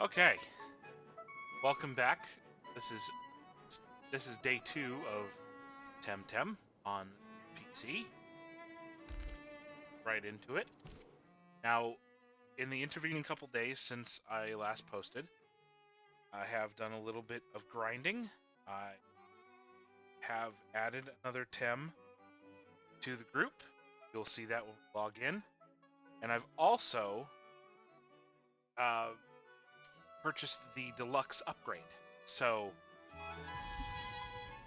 Okay, welcome back. This is day 2 of Temtem on PC. Right into it. Now, in the intervening couple days since I last posted, I have done a little bit of grinding. I have added another Tem to the group. You'll see that when we log in. And I've also purchased the Deluxe upgrade. So,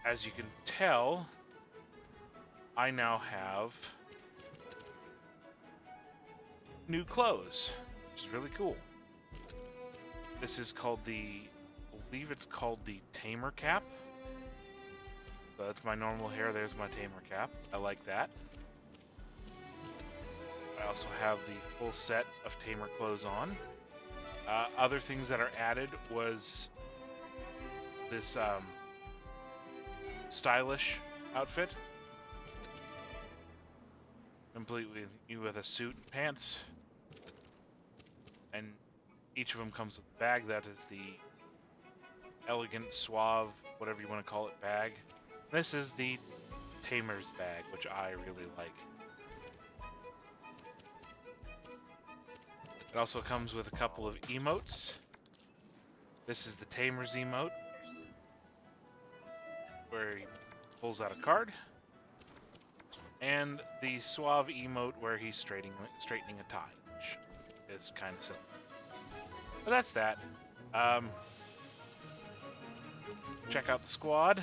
as you can tell, I now have new clothes, which is really cool. This is called I believe it's called the Tamer Cap. So that's my normal hair, there's my Tamer Cap. I like that. I also have the full set of Tamer clothes on. Other things that are added was this stylish outfit, complete with a suit and pants, and each of them comes with a bag. That is the elegant, suave, whatever you want to call it, bag. This is the Tamer's bag, which I really like. It also comes with a couple of emotes. This is the Tamer's emote, where he pulls out a card, and the suave emote where he's straightening a tie, which is kind of silly. But that's that. Check out the squad.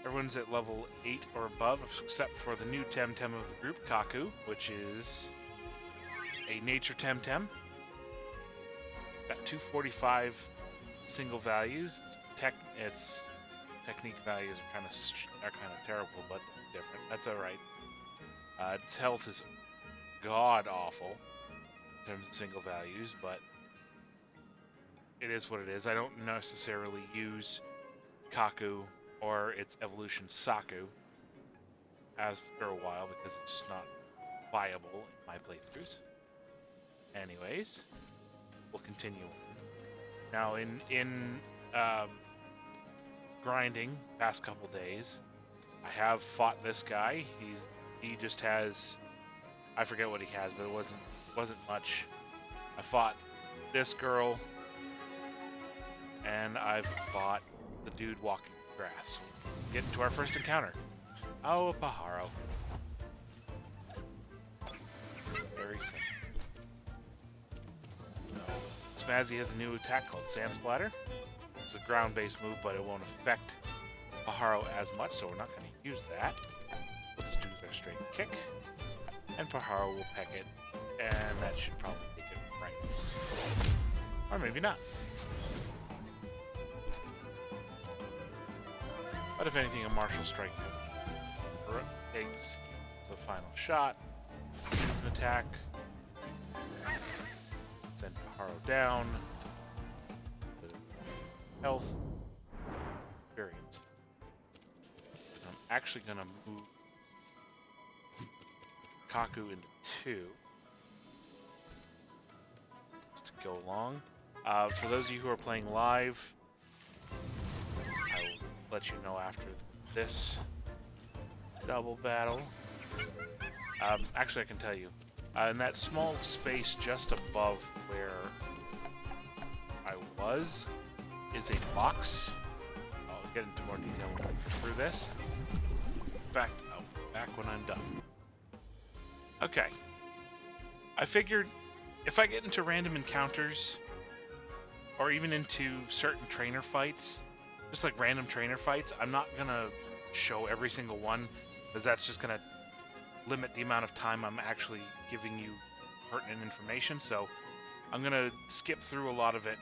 Everyone's at level 8 or above, except for the new Temtem of the group, Kaku, which is a nature Temtem. Got 245 single values. Its technique values are kind of terrible, but different. That's all right. Its health is god awful in terms of single values, but it is what it is. I don't necessarily use Kaku or its evolution Saku for a while because it's just not viable in my playthroughs. Anyways, we'll continue. Now, in grinding past couple days, I have fought this guy. He just has, I forget what he has, but it wasn't much. I fought this girl, and I've fought the dude walking the grass. Get into our first encounter. Oh, a Pajaro. Very simple. Smazzy has a new attack called Sand Splatter. It's a ground-based move, but it won't affect Pajaro as much, so we're not going to use that. We'll just do their straight kick, and Pajaro will peck it, and that should probably take it right. Or maybe not. But if anything, a Martial Strike takes the final shot, use an attack, send Pajaro down, health, experience. I'm actually going to move Kaku into 2 just to go along. For those of you who are playing live, I will let you know after this double battle. Actually, I can tell you. In that small space just above where I was is a box. I'll get into more detail when we go through this. In fact, I'll be back when I'm done. Okay. I figured if I get into random encounters, or even into certain trainer fights, just like random trainer fights, I'm not going to show every single one, because that's just going to limit the amount of time I'm actually giving you pertinent information. So I'm going to skip through a lot of it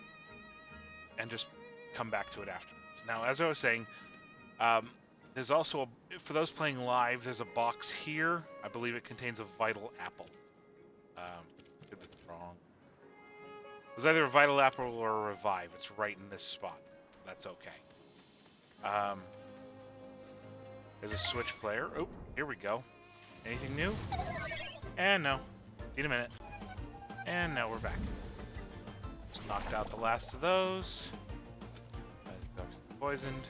and just come back to it afterwards. Now, as I was saying, there's also, for those playing live, there's a box here. I believe it contains a vital apple. Could be wrong. It was either a vital apple or a revive. It's right in this spot. That's okay. There's a switch player. Oh, here we go. Anything new? And no. Need a minute. And now we're back. Just Knocked out the last of those. Obviously poisoned.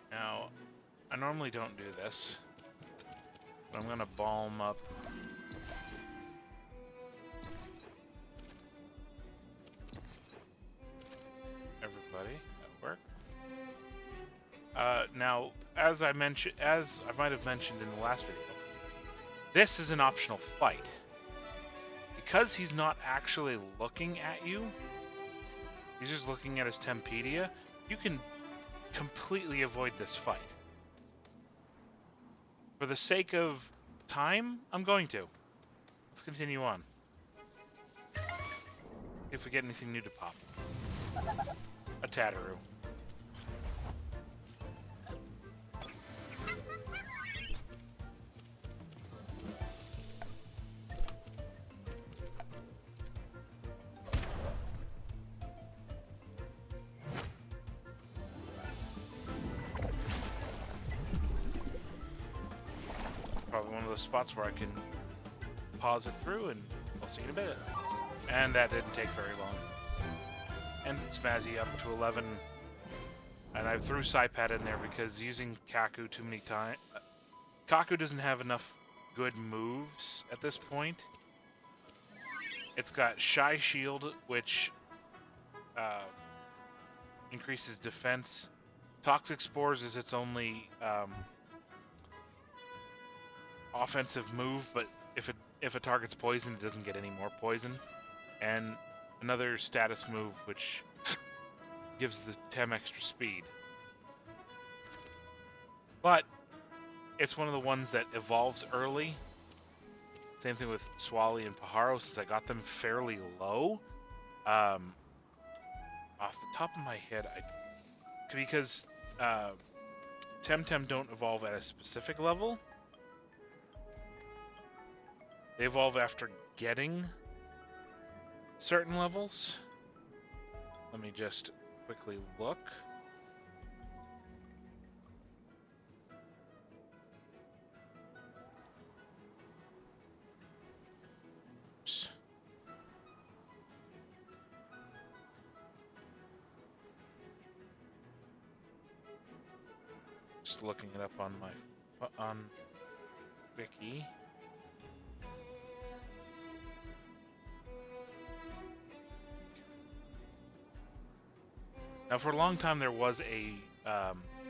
Now, I normally don't do this, but I'm gonna balm up everybody at work. Now, as I might have mentioned in the last video, this is an optional fight. Because he's not actually looking at you, he's just looking at his Tempedia, you can completely avoid this fight. For the sake of time, I'm going to. Let's continue on. If we get anything new to pop. A Tatteroo. Probably one of those spots where I can pause it through, and I'll see you in a bit. And that didn't take very long. And Smazzy up to 11. And I threw Psypat in there because using Kaku too many times... Kaku doesn't have enough good moves at this point. It's got Shy Shield, which increases defense. Toxic Spores is its only offensive move, but if it targets poison, it doesn't get any more poison. And another status move which gives the Tem extra speed. But it's one of the ones that evolves early. Same thing with Swally and Pajaro, since I got them fairly low. Off the top of my head, because Temtem don't evolve at a specific level. They evolve after getting certain levels. Let me just quickly look. Oops. Just looking it up on my wiki. Now, for a long time, there was a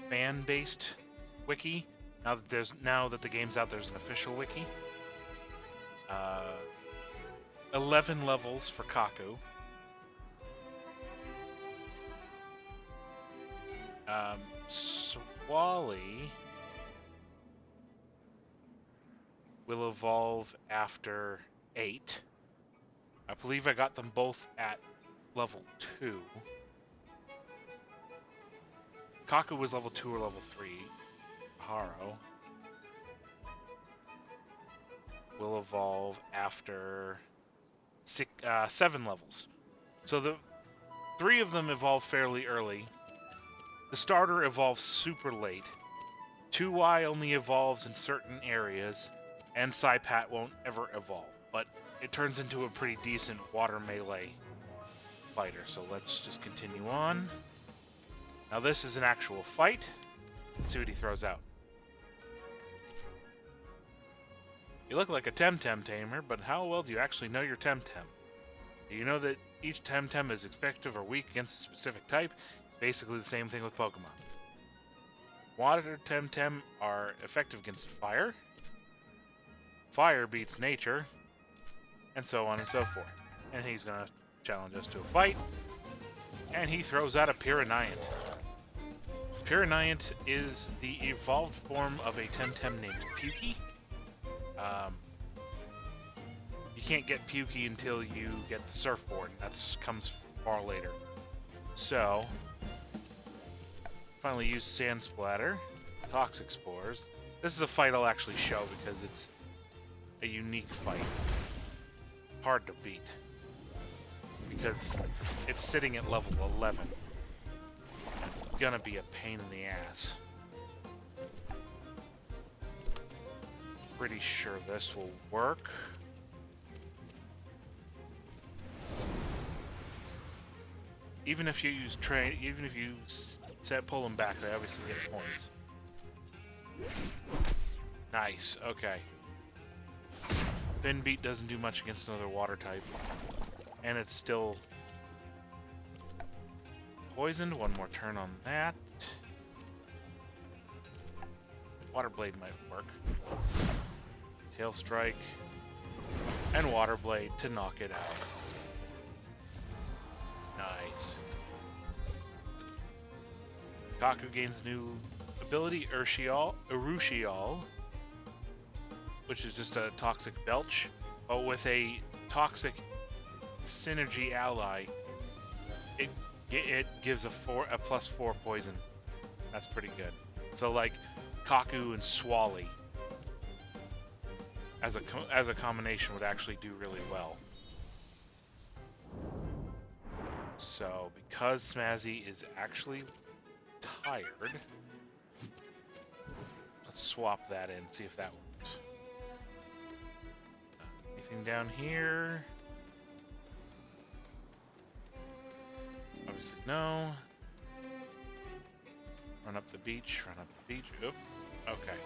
fan-based wiki. Now that the game's out, there's an official wiki. 11 levels for Kaku. Swally will evolve after 8. I believe I got them both at level 2. Kaku was level 2 or level 3. Pajaro will evolve after 7 levels. So the 3 of them evolve fairly early. The starter evolves super late. 2Y only evolves in certain areas, and Psypat won't ever evolve. But it turns into a pretty decent water melee fighter. So let's just continue on. Now this is an actual fight. Let's see what he throws out. You look like a Temtem tamer, but how well do you actually know your Temtem? Do you know that each Temtem is effective or weak against a specific type? Basically the same thing with Pokemon. Water Temtem are effective against fire. Fire beats nature. And so on and so forth. And he's going to challenge us to a fight. And he throws out a Pyraniant. Pyraniant is the evolved form of a Temtem named Pukey. You can't get Pukey until you get the Surfboard. That comes far later. So, finally use Sand Splatter, Toxic Spores. This is a fight I'll actually show because it's a unique fight. Hard to beat. Because it's sitting at level 11. It's gonna be a pain in the ass. pretty sure this will work. Even if you use pull them back, they obviously get points. Nice, okay. Fin Beat doesn't do much against another water type. And it's still poisoned. One more turn on that. Water Blade might work. Tail Strike. And Water Blade to knock it out. Nice. Kaku gains new ability, Urushiol, which is just a toxic belch, but with a toxic synergy ally, it gives a +4 poison. That's pretty good. So like Kaku and Swally as a combination would actually do really well. So because Smazzy is actually tired, let's swap that in, see if that works. Anything down here? Obviously no. Run up the beach, run up the beach. Oop. Okay.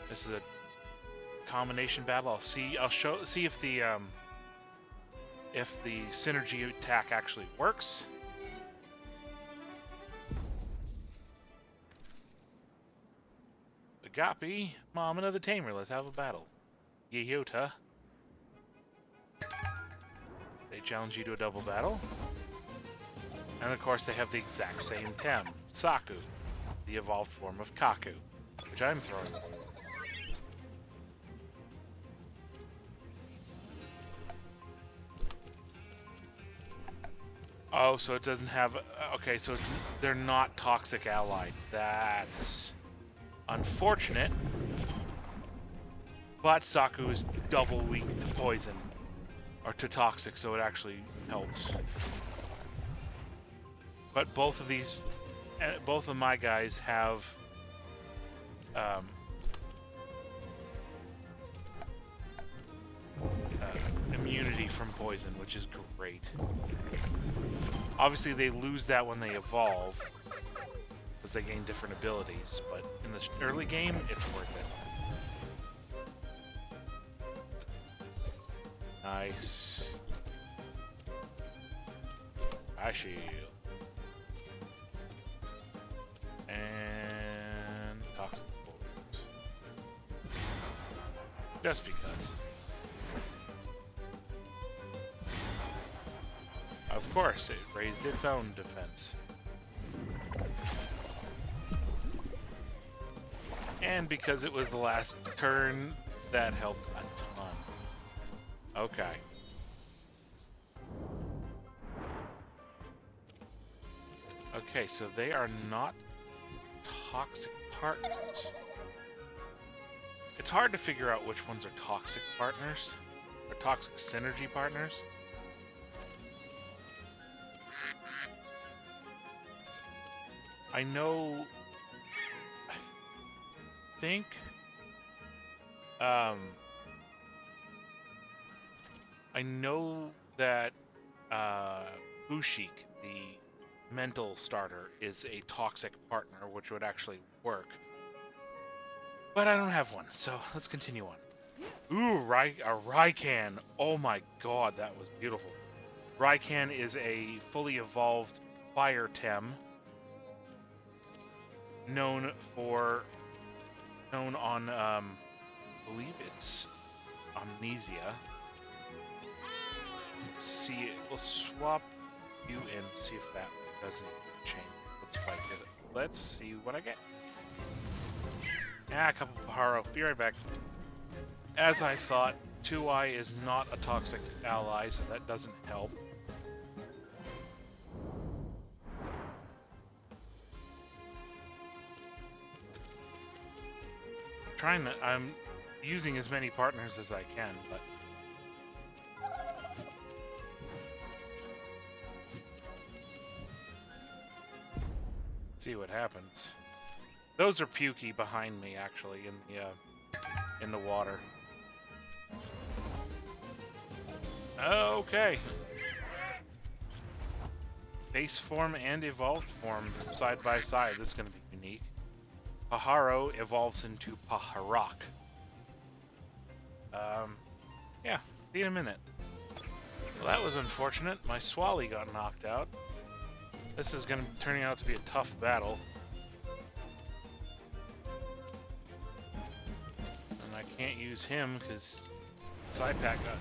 This is a combination battle. I'll see if the synergy attack actually works. Agape, Mom, another tamer. Let's have a battle. Yeyota. They challenge you to a double battle. And of course they have the exact same Tem, Saku, the evolved form of Kaku, which I'm throwing. Oh, so it doesn't have... Okay, so they're not toxic allied. That's unfortunate. But Saku is double weak to poison. Or to toxic, so it actually helps. But both of my guys have... immunity from poison, which is great. Obviously they lose that when they evolve, because they gain different abilities, but in the early game, it's worth it. Nice. I shield. And toxic bullets. Just because. Of course, it raised its own defense. And because it was the last turn, that helped a ton. Okay. Okay, so they are not toxic partners. It's hard to figure out which ones are toxic partners, or toxic synergy partners. I know, I think, I know that Bushik, the mental starter, is a toxic partner, which would actually work. But I don't have one, so let's continue on. Ooh, a Raikan. Oh my god, that was beautiful. Raikan is a fully evolved fire Tem. Known on, I believe it's Amnesia. Let's see, we'll swap you and see if that doesn't change. Let's fight it. Let's see what I get. A couple of Pajaro. Be right back. As I thought, 2i is not a toxic ally, so that doesn't help. I'm using as many partners as I can, but see what happens. Those are Pukey behind me, actually, in the in the water. Okay. Base form and evolved form side by side. This is going to be unique. Pajaro evolves into Pajarok. Yeah, see in a minute. Well, that was unfortunate. My Swally got knocked out. This is going to be turning out to be a tough battle. And I can't use him because Psypack got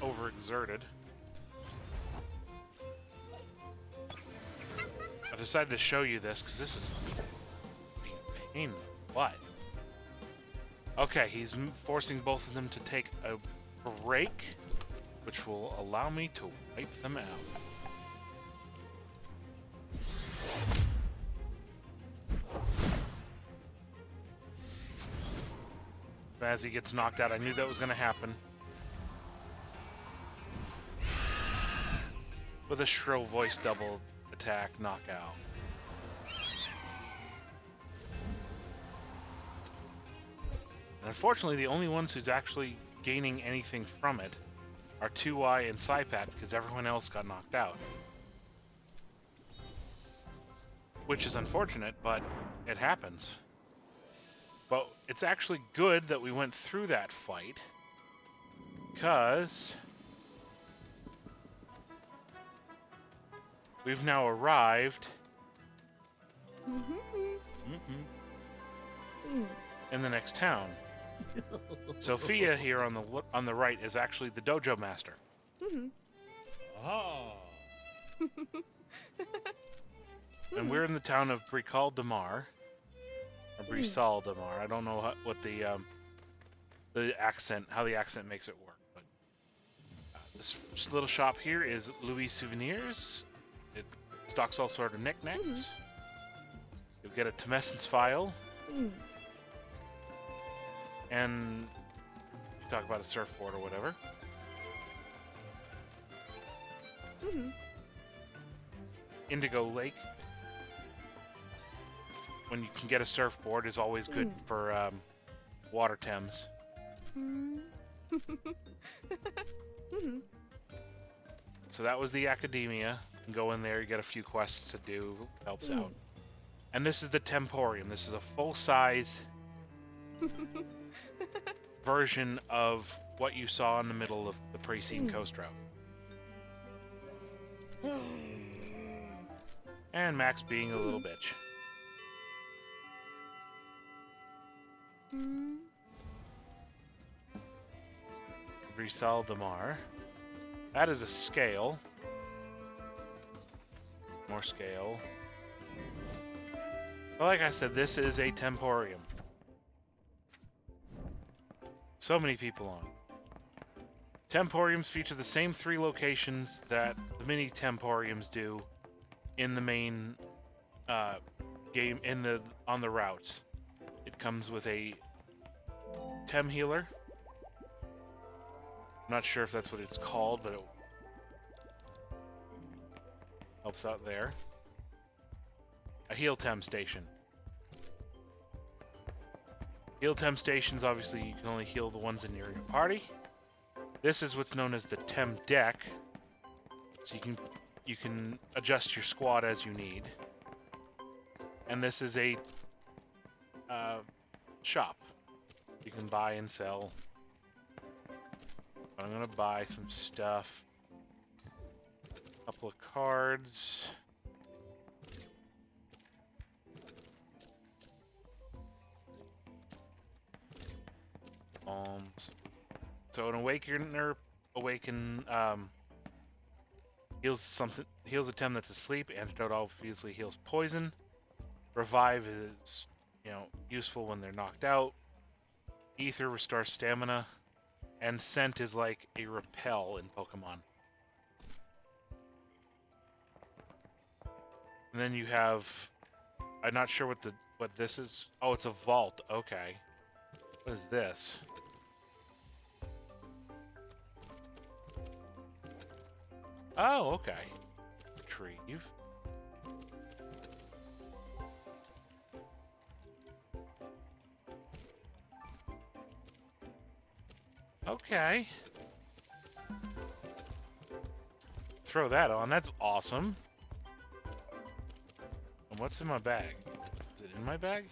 overexerted. I decided to show you this because this is being a pain in the butt. Okay, he's forcing both of them to take a break, which will allow me to wipe them out. As he gets knocked out, I knew that was going to happen. With a shrill voice double attack knockout. And unfortunately, the only ones who's actually gaining anything from it are 2Y and Psypat because everyone else got knocked out. Which is unfortunate, but it happens. But it's actually good that we went through that fight because we've now arrived in the next town. Sophia here on the right is actually the dojo master. Oh. And we're in the town of Bricol Damar, or Brisal Damar. I don't know what the accent, how the accent makes it work. But this little shop here is Louis Souvenirs. It stocks all sort of knickknacks. You'll get a tumescence file. And you talk about a surfboard or whatever. Indigo Lake, when you can get a surfboard, is always good for water Thames. So that was the Academia. You can go in there, you get a few quests to do, helps out. And this is the Temporium. This is a full-size version of what you saw in the middle of the Pricine Coast Route. And Max being a little bitch. Brisal Damar. That is a scale. More scale. But like I said, this is a Temporium. So many people on. Temporiums feature the same 3 locations that the mini Temporiums do in the main game on the routes. It comes with a Tem healer. I'm not sure if that's what it's called, but it helps out there. A heal Tem station. Heal Tem stations, obviously, you can only heal the ones in your party. This is what's known as the Tem deck, so you can adjust your squad as you need. And this is a shop. You can buy and sell. I'm gonna buy some stuff. A couple of cards. So an Awakener heals a Tem that's asleep. Antidote obviously heals poison. Revive is, useful when they're knocked out. Ether restores stamina. And Scent is like a repel in Pokemon. And then you have, I'm not sure what this is. Oh, it's a vault. Okay. What is this? Oh, okay. Retrieve. Okay. Throw that on. That's awesome. And what's in my bag? Is it in my bag?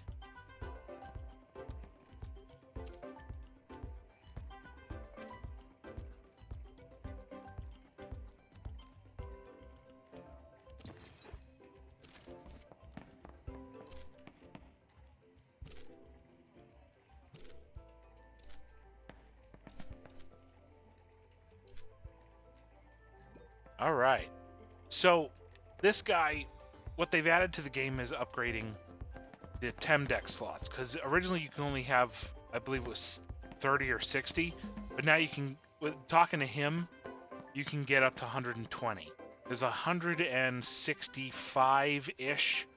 All right. So this guy, what they've added to the game is upgrading the Tem deck slots, because originally you can only have, I believe it was 30 or 60, but now you can, with talking to him, you can get up to 120. There's 165-ish,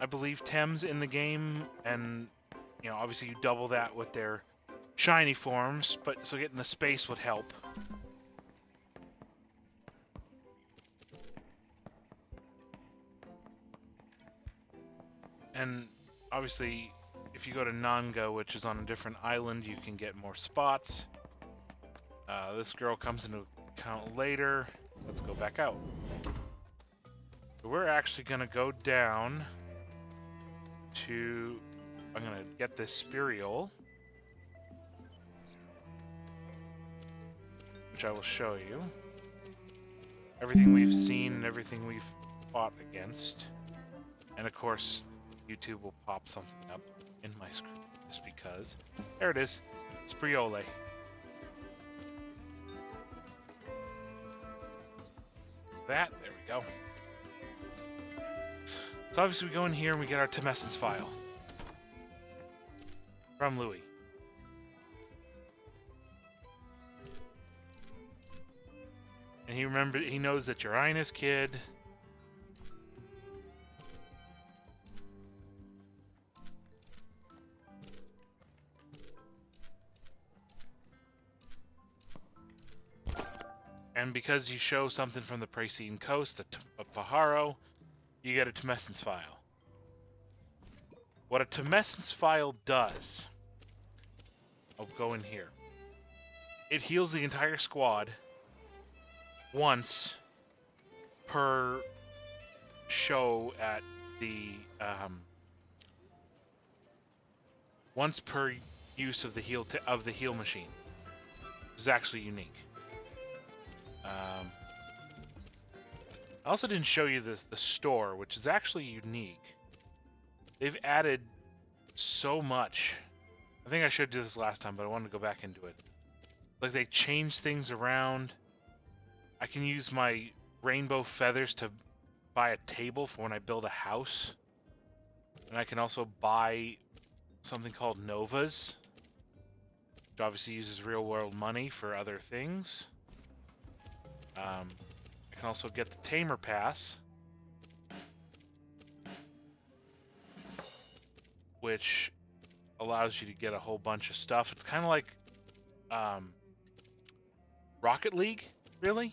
I believe, Tems in the game, and you know, obviously you double that with their shiny forms, but so getting the space would help. And obviously, if you go to Nanga, which is on a different island, you can get more spots. This girl comes into account later. Let's go back out. So we're actually going to go down to... I'm going to get this Spiriol, which I will show you. Everything we've seen and everything we've fought against. And of course, YouTube will pop something up in my screen just because. There it is. Spriole. There we go. So obviously we go in here and we get our Temessence file. From Louis. And he knows that you're Ina's kid. And because you show something from the Praesian coast, of Pajaro, you get a Temessence file. What a Temessence file does, I'll go in here. It heals the entire squad once per show at the once per use of the heal machine, which is actually unique. I also didn't show you the store, which is actually unique. They've added so much. I think I should do this last time, but I wanted to go back into it. Like, they changed things around. I can use my rainbow feathers to buy a table for when I build a house. And I can also buy something called Novas, which obviously uses real-world money for other things. I can also get the Tamer Pass, which allows you to get a whole bunch of stuff. It's kind of like Rocket League, really,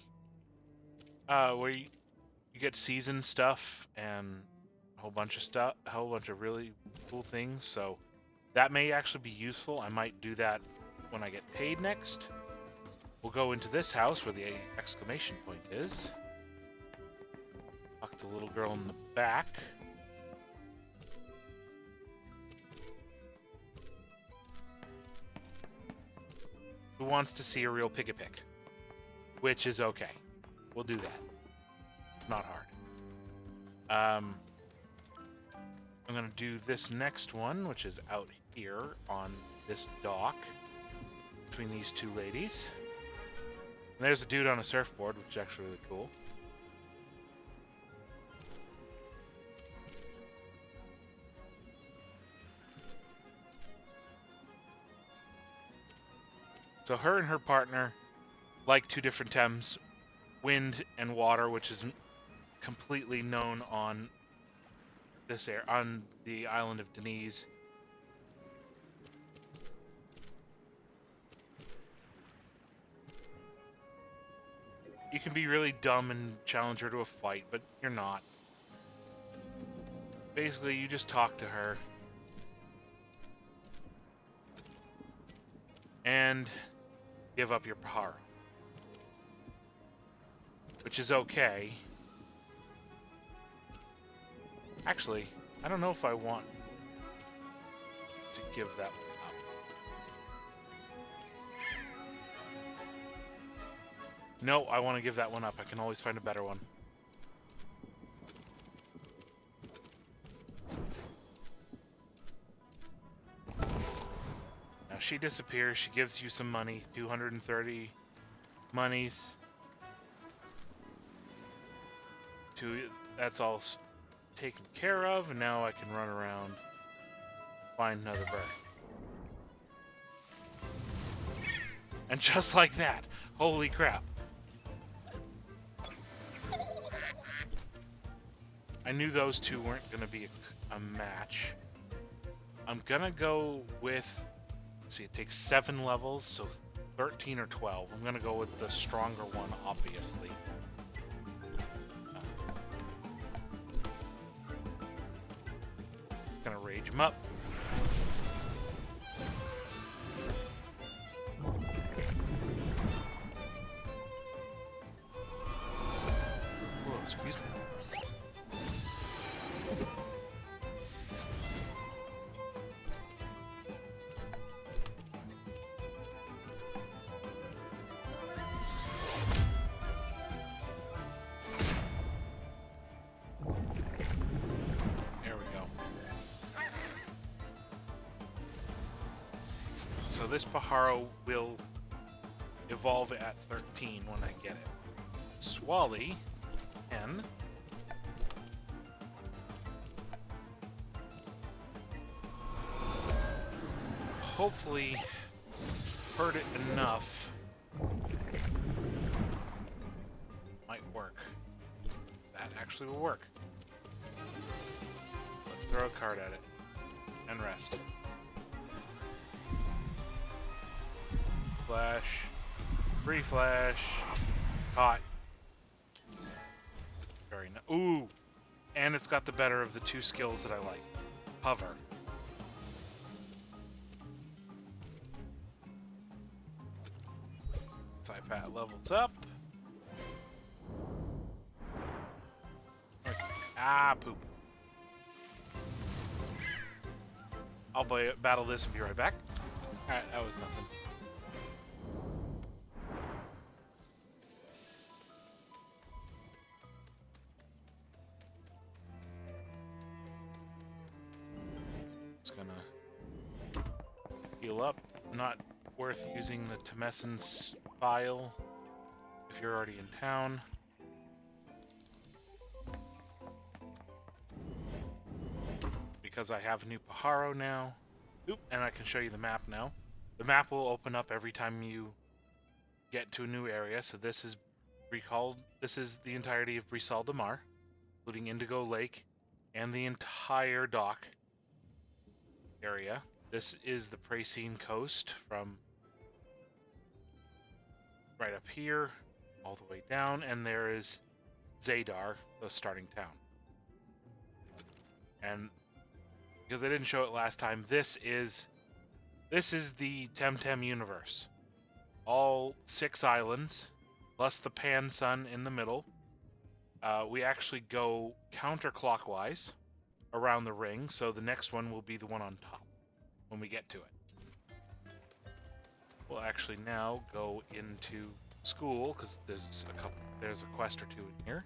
where you get season stuff and a whole bunch of really cool things. So that may actually be useful. I might do that when I get paid next. We'll go into this house where the exclamation point is. Talk to the little girl in the back. Who wants to see a real Piggy Pick? Which is okay. We'll do that. Not hard. I'm going to do this next one, which is out here on this dock between these two ladies. And there's a dude on a surfboard, which is actually really cool. So her and her partner like two different Tems, wind and water, which is completely known on this on the island of Denise. You can be really dumb and challenge her to a fight, but you're not. Basically, you just talk to her. And give up your Pajaro. Which is okay. Actually, I don't know if I want to give that one up. No, I want to give that one up. I can always find a better one. Now she disappears. She gives you some money. 230 monies. That's all taken care of, and now I can run around, find another bird. And just like that, holy crap. I knew those two weren't going to be a match. I'm going to go with, let's see, it takes 7 levels, so 13 or 12. I'm going to go with the stronger one, obviously. Gonna rage him up. Whoa, excuse me. So this Pajaro will evolve at 13 when I get it. Swally, 10. Hopefully hurt it enough. Might work. That actually will work. Let's throw a card at it. And rest. Flash. Free flash. Caught. Very nice. Ooh! And it's got the better of the two skills that I like. Hover. Typat levels up. Ah, poop. I'll battle this and be right back. Alright, that was nothing. Just gonna heal up. Not worth using the Temessen's file if you're already in town. Because I have a new Pajaro now. Oop, and I can show you the map now. The map will open up every time you get to a new area. So this is the entirety of Brisal de Mar, including Indigo Lake and the entire dock area. This is the Pracine coast from right up here all the way down, and there is Zadar, the starting town. And because I didn't show it last time, this is the Temtem universe. All 6 islands, plus the Pan Sun in the middle. We actually go counterclockwise around the ring, so the next one will be the one on top when we get to it. We'll actually now go into school, because there's a quest or two in here.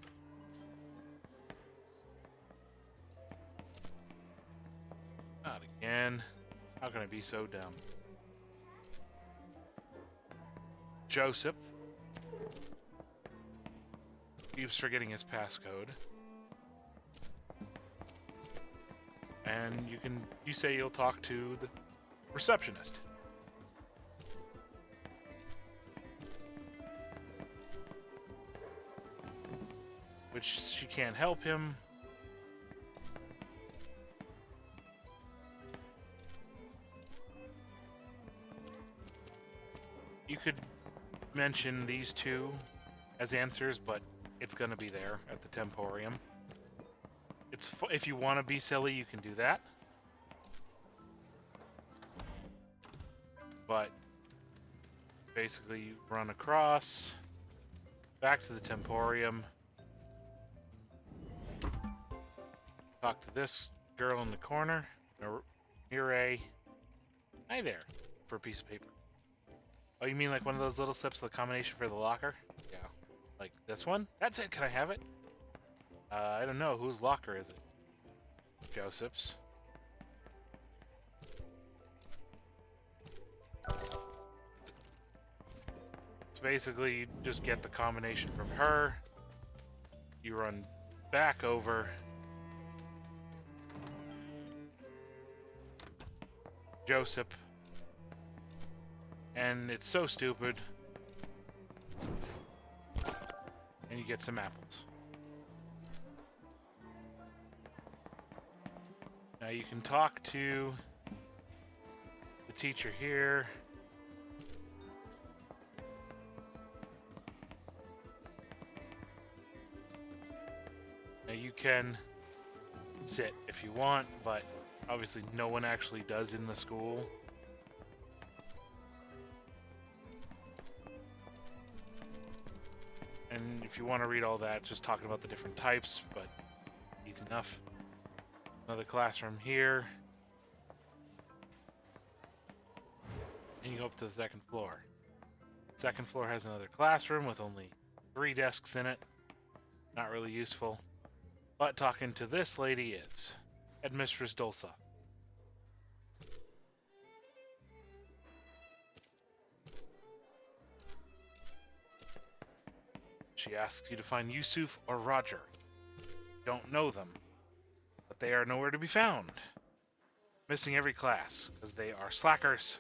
Not again. How can I be so dumb? Joseph keeps forgetting his passcode. And you say you'll talk to the receptionist. Which she can't help him. You could mention these two as answers, but it's going to be there at the Temporium. If you want to be silly, you can do that. But Basically, you run across, back to the Temporium, talk to this girl in the corner, Mireille. Hi there, for a piece of paper. Oh, you mean like one of those little slips of the combination for the locker? Yeah. Like this one? That's it, can I have it? I don't know, whose locker is it? Joseph's. So basically, you just get the combination from her, you run back over, Joseph, and it's so stupid, and you get some apples. Now you can talk to the teacher here. Now you can sit if you want, but obviously no one actually does in the school. And if you want to read all that, just talking about the different types, but easy enough. Another classroom here. And you go up to the second floor. Second floor has another classroom with only 3 desks in it. Not really useful. But talking to this lady is Headmistress Dulce. She asks you to find Yusuf or Roger. You don't know them, but they are nowhere to be found. Missing every class, because they are slackers.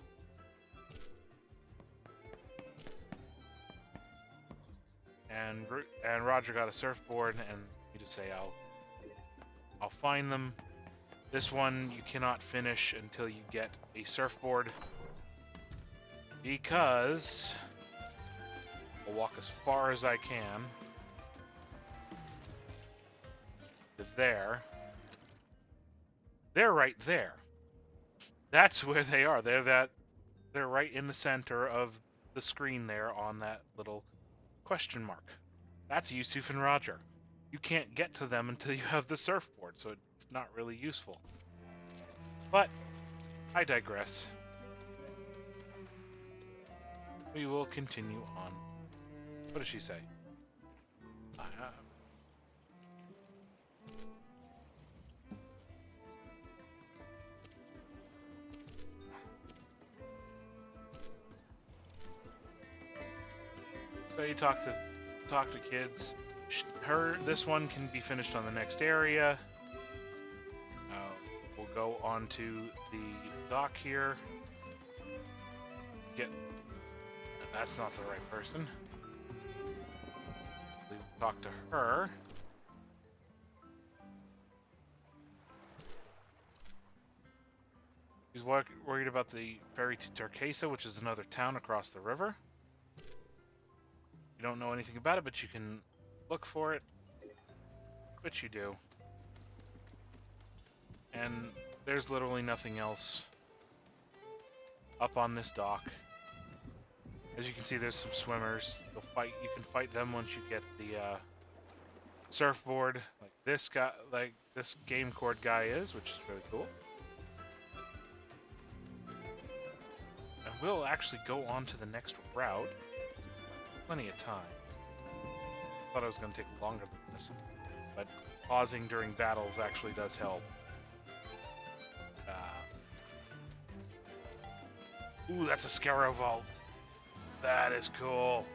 And Roger got a surfboard, and you just say, I'll find them. This one you cannot finish until you get a surfboard, because I'll walk as far as I can to there. They're right there. That's where they are. They're right in the center of the screen there on that little question mark. That's Yusuf and Roger. You can't get to them until you have the surfboard, so it's not really useful. But I digress. We will continue on. What does she say? So you talk to kids. This one can be finished on the next area. We'll go on to the dock here. That's not the right person. We'll talk to her. She's worried about the ferry to Turquesa, which is another town across the river. You don't know anything about it, but you can look for it, which you do. And there's literally nothing else up on this dock. As you can see, there's some swimmers. You can fight them once you get the surfboard, like this guy, like this game cord guy is, which is really cool. And we'll actually go on to the next route. Plenty of time. Thought it was going to take longer than this, but pausing during battles actually does help. Ooh, that's a Scarrow Vault. That is cool.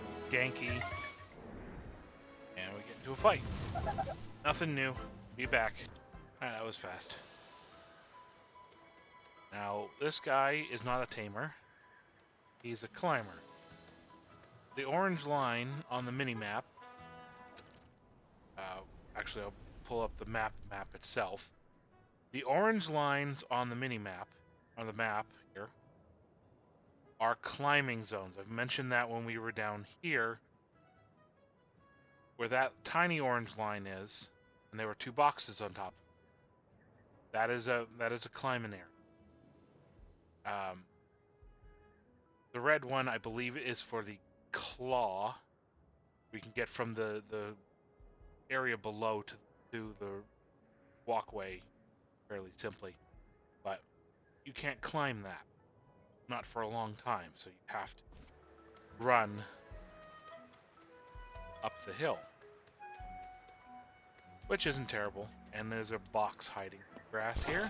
It's ganky. And we get into a fight. Nothing new. Be back. Alright, that was fast. Now, this guy is not a tamer. He's a climber. The orange line on the mini-map... actually, I'll pull up the map itself. The orange lines on the mini-map, on the map here, are climbing zones. I've mentioned that when we were down here, where that tiny orange line is, and there were 2 boxes on top. That is a climbing area. The red one, I believe, is for the claw. We can get from the area below to the walkway fairly simply. But you can't climb that. Not for a long time, so you have to run up the hill. Which isn't terrible. And there's a box hiding in the grass here.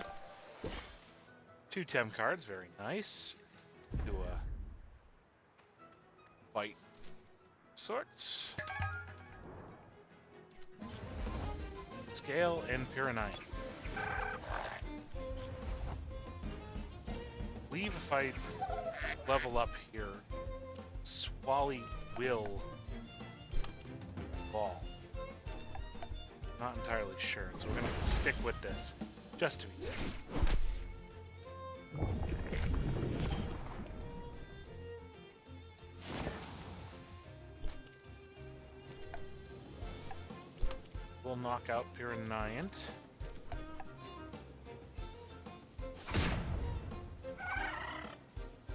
2 Tem cards, very nice. Do a fight sorts. Scale and Pyranite. I believe if I level up here, Swally will fall. Not entirely sure, so we're going to stick with this, just to be safe. We'll knock out Pyranite.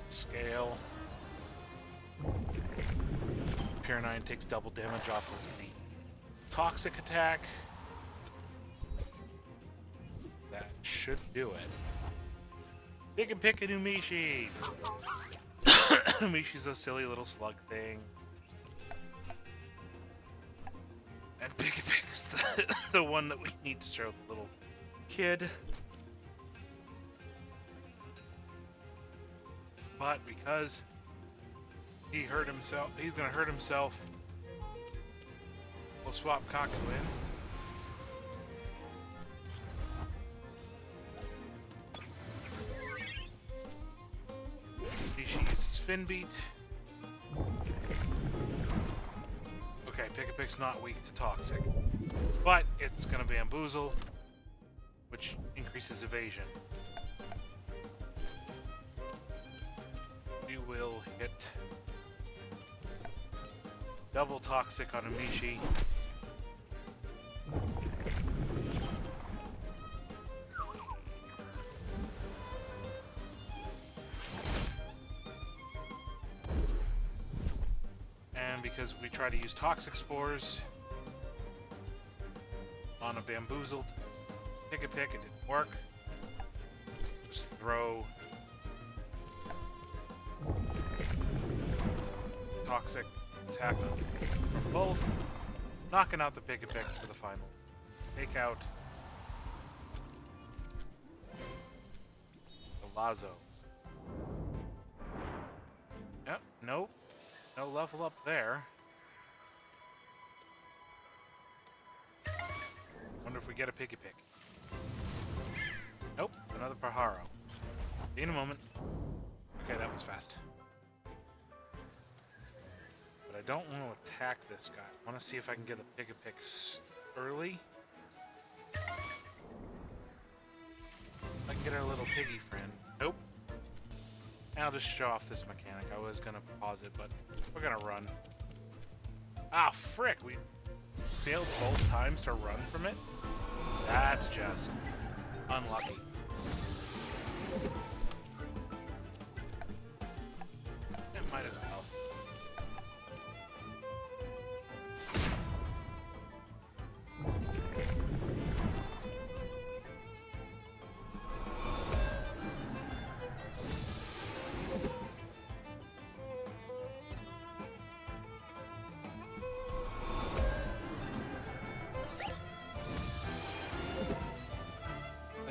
Scale. Pyranite takes double damage off of the toxic attack. That should do it. Pick and pick a Numishi! Numishi's a silly little slug thing. And Pick and Pick is the one that we need to show the little kid. But because he hurt himself, he's gonna hurt himself. We'll swap Kaku in. She uses Fin Beat. Okay, Pick-a-Pick's not weak to Toxic. But it's gonna Bamboozle, which increases evasion. We will hit double Toxic on Amishi. And because we try to use Toxic Spores on a Bamboozled Pick-a-Pick, it didn't work. Just throw Toxic attack from both, knocking out the Pick-a-Pick for the final. Take out the Lazo. Yep, nope. No level up there. Wonder if we get a Pick-a-Pick. Nope, another Pajaro. See you in a moment. Okay, that was fast. But I don't want to attack this guy. I want to see if I can get a Pick-a-Pick early. I can get our little Piggy Friend. Nope. I'll just show off this mechanic. I was going to pause it, but we're going to run. Ah, frick! We failed both times to run from it? That's just unlucky. It might as well.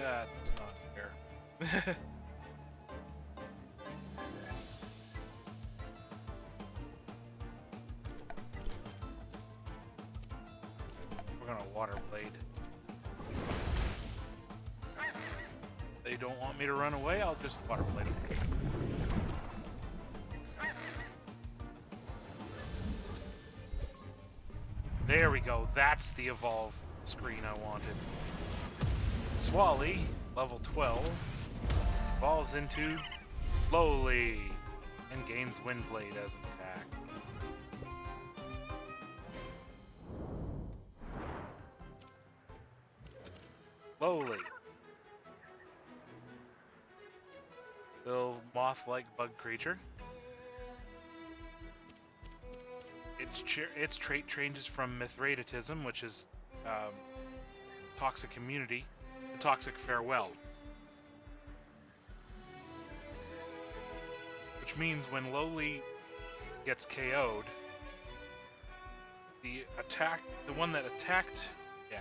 That's not fair. We're gonna Water Blade. They don't want me to run away, I'll just Water Blade them. There we go, that's the evolve screen I wanted. Swally, level 12, evolves into Lowly and gains Windblade as an attack. Lowly. Little moth-like bug creature. Its trait changes from Mithridatism, which is toxic immunity, to toxic farewell. Which means when Lowly gets KO'd, the one that attacked it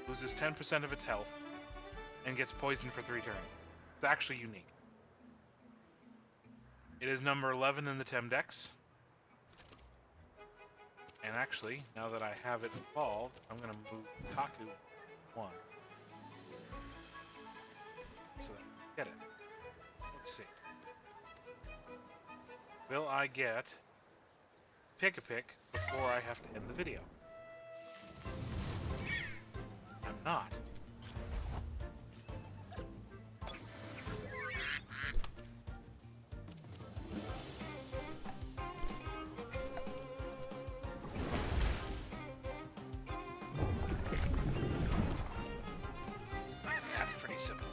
loses 10% of its health and gets poisoned for 3 turns. It's actually unique. It is number 11 in the Temdex. And actually, now that I have it evolved, I'm going to move Kaku 1. So that I get it. Let's see. Will I get Pick-a-Pick before I have to end the video? I'm not. That's pretty simple.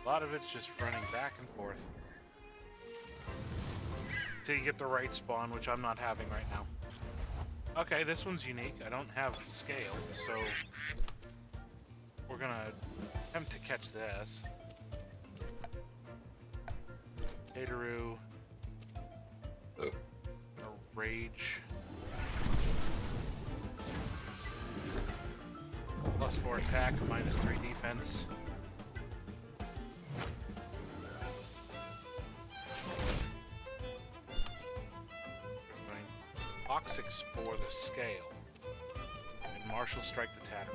A lot of it's just running back and forth till you get the right spawn, which I'm not having right now. Okay, this one's unique. I don't have scale, so we're gonna attempt to catch this. Pajaro. Gonna rage. +4 attack, -3 defense. Toxic Spore the Scale, and Martial Strike the Tatter.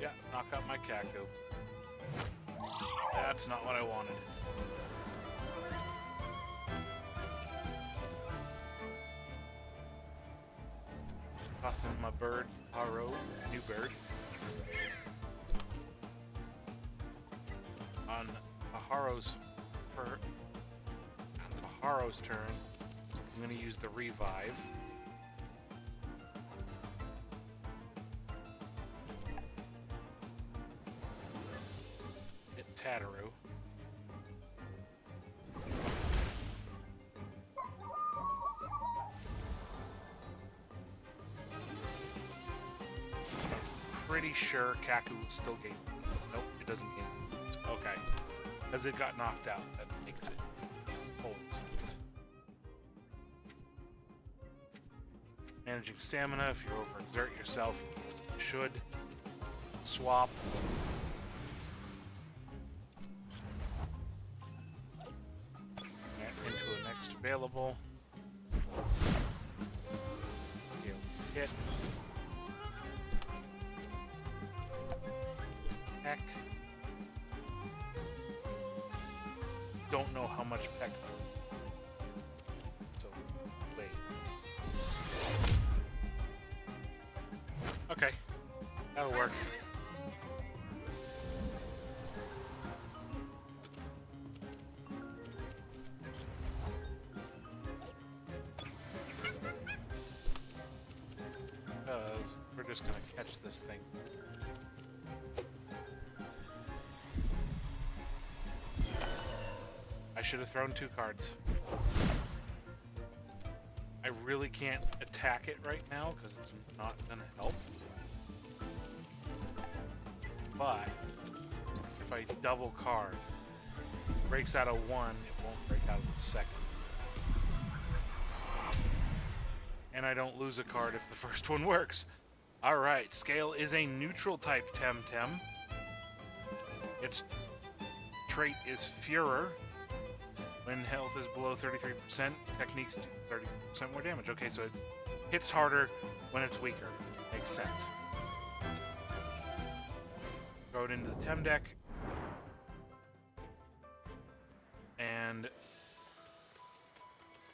Yeah, knock out my Kaku. That's not what I wanted. Tossing my bird, Pajaro, new bird. On Pajaro's turn, I'm going to use the revive. Hit Pajaro. Pretty sure Kaku will still gain. Nope, it doesn't gain. Okay. As it got knocked out, that makes it hold. Managing stamina, if you overexert yourself, you should swap. And into a next available. Scale hit. Heck. Don't know how much peck though. So wait. Okay. That'll work. We're just gonna catch this thing. I should have thrown 2 cards. I really can't attack it right now because it's not going to help. But if I double card, breaks out of 1, it won't break out of the second. And I don't lose a card if the first one works. Alright, Scale is a neutral type Temtem. Its trait is Furor. When health is below 33%, techniques do 30% more damage. Okay, so it hits harder when it's weaker. Makes sense. Throw it into the Tem deck. And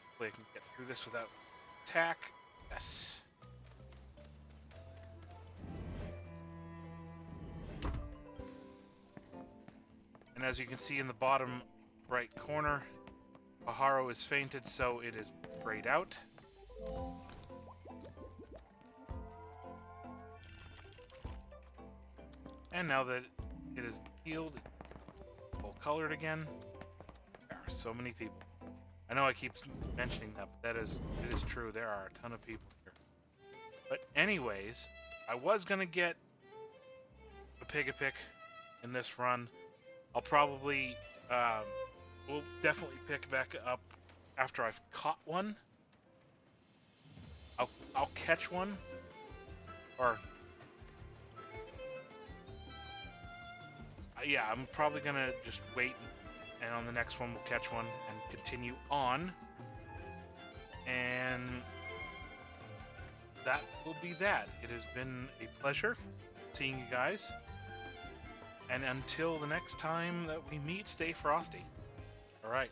hopefully I can get through this without attack. Yes. And as you can see in the bottom right corner, Pajaro is fainted, so it is grayed out. And now that it is healed, full colored again, there are so many people. I know I keep mentioning that, but it is true. There are a ton of people here. But anyways, I was gonna get a Pig-a-Pick in this run. I'll probably, we'll definitely pick back up after I've caught one. I'll catch one, or yeah, I'm probably gonna just wait, and on the next one we'll catch one and continue on. And that will be that. It has been a pleasure seeing you guys. And until the next time that we meet, stay frosty. All right.